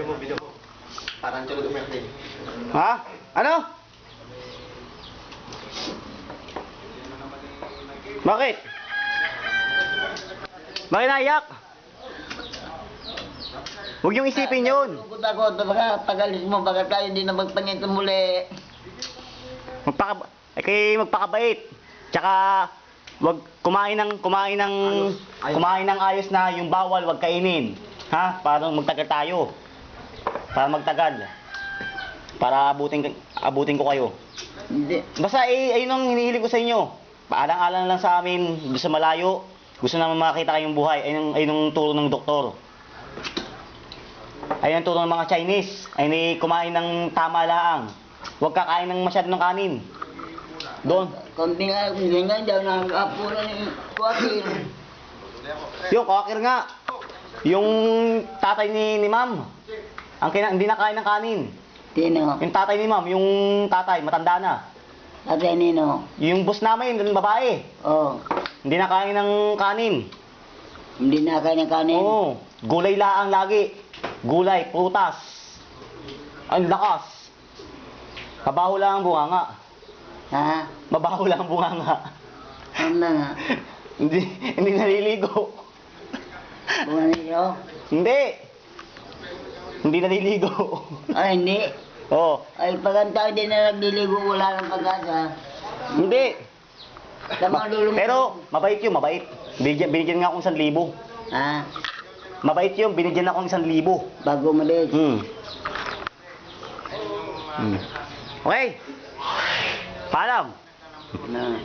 Video mo. Parang tulog umiyak din. Ha? Ano? Bakit? Bakit naiyak? Huwag yung isipin yun. Lungkot ako, baka pagalis mo, baka tayo din na magpangit muli. Magpakabait. Tsaka wag kumain ng ayos na yung bawal, wag kainin. Ha? Para magtagal tayo. Para magtagal. Para abutin ko kayo. Hindi. Basta ayun ang hinihiling ko sa inyo. Paalang-alang lang sa amin, doon sa malayo. Gusto naman makita kayong buhay. Ayun ang turo ng doktor. Ayun ang turo ng mga Chinese. Ayun kumain ng tama laang. Huwag kakain ng masyado ng kanin. Doon. Konti nga, hindi nga daw nakakapura ni Kuwakir. Yung Kuwakir nga. Yung tatay ni ma'am. Hindi nakain ng kanin. Sino? Yung tatay ni ma'am, yung tatay, matanda na. Tatay nino? Yung boss namin, yung babae. Oo. Hindi nakain ng kanin. Hindi nakakain ng kanin? Oo. Gulay laang lagi. Gulay, prutas. Ang lakas. Mabaho lang ang bunganga. Ha? Mabaho lang ang bunganga. Ano na nga? Hindi naliligo. Buwan niyo? Hindi. Hindi naliligo. Ay, hindi. Oo. Ay, pag ang tao din na nagliligo, wala ng pag-asa. Hindi. Sa mga lulong... Pero, mabait yun, mabait. Binigyan nga akong 1,000. Ha? Mabait yun, binigyan akong 1,000. Bago malis. Okay. Paalam. Na.